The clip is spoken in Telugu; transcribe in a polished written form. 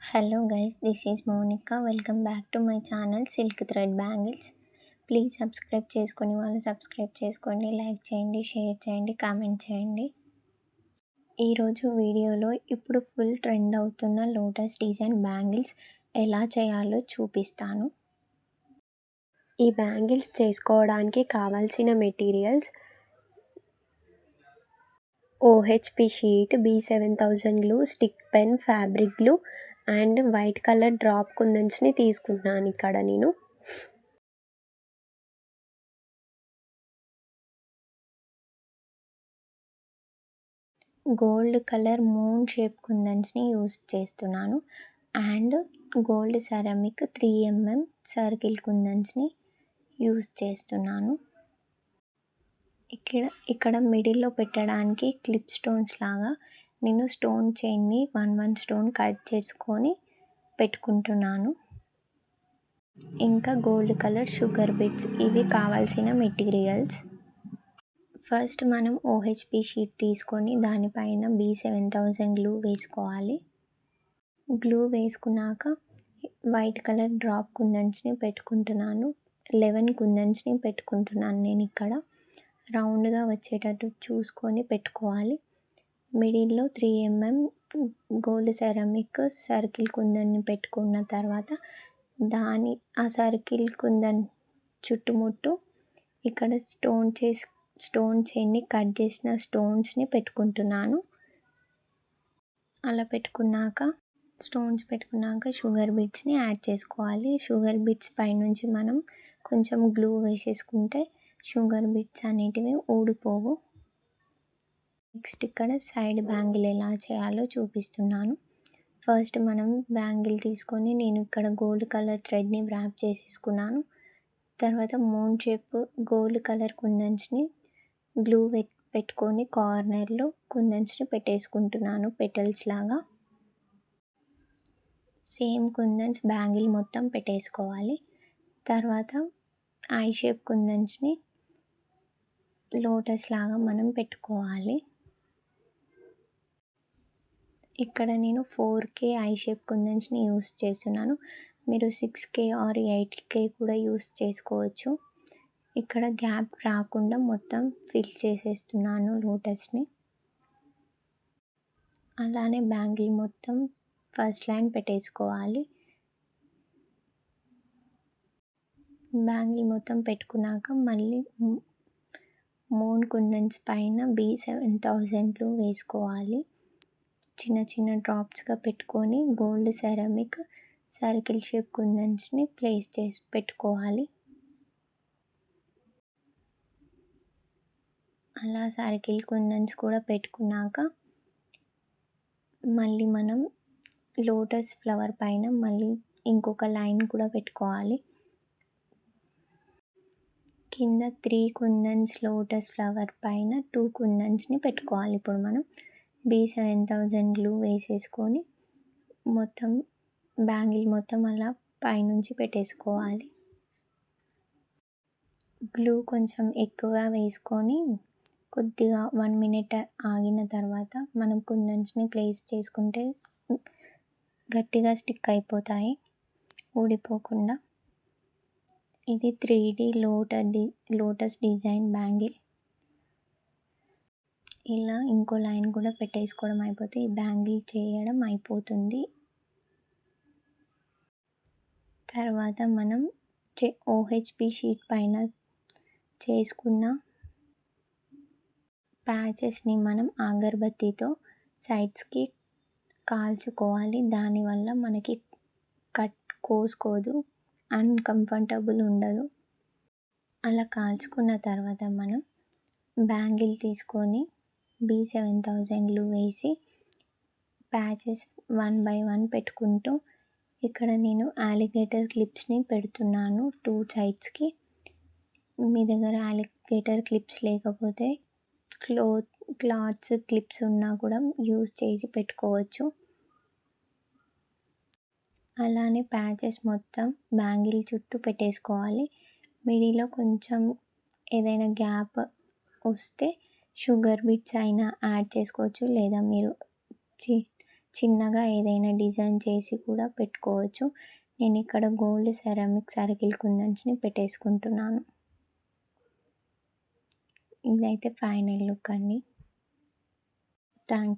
Hello guys, this is Monica. Welcome back to my channel Silk Thread Bangles. Please subscribe చేసుకొని వాళ్ళు సబ్స్క్రైబ్ చేసుకోండి, లైక్ చేయండి, షేర్ చేయండి, కామెంట్ చేయండి. ఈరోజు వీడియోలో ఇప్పుడు ఫుల్ ట్రెండ్ అవుతున్న లోటస్ డిజైన్ బ్యాంగిల్స్ ఎలా చేయాలో చూపిస్తాను. ఈ బ్యాంగిల్స్ చేసుకోవడానికి కావాల్సిన materials OHP sheet, B7000 glue, stick pen, fabric glue and white colour drop కుందన్స్ని తీసుకుంటున్నాను ఇక్కడ నేను. గోల్డ్ కలర్ మూన్ షేప్ కుందన్స్ని యూస్ చేస్తున్నాను and gold ceramic 3mm circle కుందన్స్ని యూస్ చేస్తున్నాను. ఇక్కడ మిడిల్లో పెట్టడానికి క్లిప్ స్టోన్స్ లాగా నేను స్టోన్ చైన్ని 1 స్టోన్ కట్ చేసుకొని పెట్టుకుంటున్నాను. ఇంకా గోల్డ్ కలర్ షుగర్ బిట్స్, ఇవి కావాల్సిన మెటీరియల్స్. ఫస్ట్ మనం OHP షీట్ తీసుకొని దానిపైన B7000 గ్లూ వేసుకోవాలి. గ్లూ వేసుకున్నాక వైట్ కలర్ డ్రాప్ కుందన్స్ని పెట్టుకుంటున్నాను. 11 కుందన్స్ని పెట్టుకుంటున్నాను నేను ఇక్కడ. రౌండ్గా వచ్చేటట్టు చూసుకొని పెట్టుకోవాలి. మిడిల్లో 3mm గోల్డ్ సెరామిక్ సర్కిల్ కుందన్ని పెట్టుకున్న తర్వాత ఆ సర్కిల్ కుందన్ చుట్టుముట్టు ఇక్కడ స్టోన్ చైన్ని కట్ చేసిన స్టోన్స్ని పెట్టుకుంటున్నాను. అలా స్టోన్స్ పెట్టుకున్నాక షుగర్ బీట్స్ని యాడ్ చేసుకోవాలి. షుగర్ బీట్స్ పైనుంచి మనం కొంచెం గ్లూ వేసేసుకుంటే షుగర్ బీట్స్ అనేటివి ఊడిపోవు. నెక్స్ట్ ఇక్కడ సైడ్ బ్యాంగిల్ ఎలా చేయాలో చూపిస్తున్నాను. ఫస్ట్ మనం బ్యాంగిల్ తీసుకొని నేను ఇక్కడ గోల్డ్ కలర్ థ్రెడ్ని వ్రాప్ చేసేసుకున్నాను. తర్వాత మూన్ షేప్ గోల్డ్ కలర్ కుందన్స్ని గ్లూ పెట్టుకొని కార్నర్లో కుందన్స్ని పెట్టేసుకుంటున్నాను పెటల్స్ లాగా. సేమ్ కుందన్స్ బ్యాంగిల్ మొత్తం పెట్టేసుకోవాలి. తర్వాత ఐ షేప్ కుందన్స్ని లోటస్ లాగా మనం పెట్టుకోవాలి. ఇక్కడ నేను 4K ఐ షేప్ కుందన్స్ని యూస్ చేస్తున్నాను. మీరు 6K ఆర్ 8K కూడా యూస్ చేసుకోవచ్చు. ఇక్కడ గ్యాప్ రాకుండా మొత్తం ఫిల్ చేసేస్తున్నాను లోటస్ని. అలానే బ్యాంగిల్ మొత్తం ఫస్ట్ లైన్ పెట్టేసుకోవాలి. బ్యాంగిల్ మొత్తం పెట్టుకున్నాక మళ్ళీ మూన్ కుందన్స్ పైన B7000 గ్లూ వేసుకోవాలి. చిన్న చిన్న డ్రాప్స్గా పెట్టుకొని గోల్డ్ సెరామిక్ సర్కిల్ షేప్ కుందన్స్ని ప్లేస్ చేసి పెట్టుకోవాలి. అలా సర్కిల్ కుందన్స్ కూడా పెట్టుకున్నాక మళ్ళీ మనం లోటస్ ఫ్లవర్ పైన మళ్ళీ ఇంకొక లైన్ కూడా పెట్టుకోవాలి. కింద 3 కుందన్స్ లోటస్ ఫ్లవర్ పైన 2 కుందన్స్ని పెట్టుకోవాలి. ఇప్పుడు మనం B7000 గ్లూ వేసేసుకొని మొత్తం బ్యాంగిల్ మొత్తం అలా పైనుంచి పెట్టేసుకోవాలి. గ్లూ కొంచెం ఎక్కువ వేసుకొని కొద్దిగా 1 మినిట్ ఆగిన తర్వాత మనం కుందన్స్ని ప్లేస్ చేసుకుంటే గట్టిగా స్టిక్ అయిపోతాయి ఊడిపోకుండా. ఇది 3D లోటస్ డిజైన్ బ్యాంగిల్. ఇలా ఇంకో లైన్ కూడా పెట్టేసుకోవడం అయిపోతే ఈ బ్యాంగిల్ చేయడం అయిపోతుంది. తర్వాత మనం OHP షీట్ పైన చేసుకున్న ప్యాచెస్ని మనం అగరబత్తితో సైడ్స్కి కాల్చుకోవాలి. దానివల్ల మనకి కోసుకోదు, అన్కంఫర్టబుల్ ఉండదు. అలా కాల్చుకున్న తర్వాత మనం బ్యాంగిల్ తీసుకొని B7000 గ్లూ వేసి ప్యాచెస్ 1 by 1 పెట్టుకుంటూ ఇక్కడ నేను అలిగేటర్ క్లిప్స్ని పెడుతున్నాను 2 సైడ్స్కి. మీ దగ్గర అలిగేటర్ క్లిప్స్ లేకపోతే క్లాత్స్ క్లిప్స్ ఉన్నా కూడా యూజ్ చేసి పెట్టుకోవచ్చు. అలానే ప్యాచెస్ మొత్తం బ్యాంగిల్ చుట్టూ పెట్టేసుకోవాలి. మిడిల్లో కొంచెం ఏదైనా గ్యాప్ వస్తే షుగర్ బీట్స్ అయినా యాడ్ చేసుకోవచ్చు, లేదా మీరు చిన్నగా ఏదైనా డిజైన్ చేసి కూడా పెట్టుకోవచ్చు. నేను ఇక్కడ గోల్డ్ సెరామిక్ సర్కిల్ కుందన్స్‌ని పెట్టేసుకుంటున్నాను. ఇదైతే ఫైనల్ లుక్ అండి. థాంక్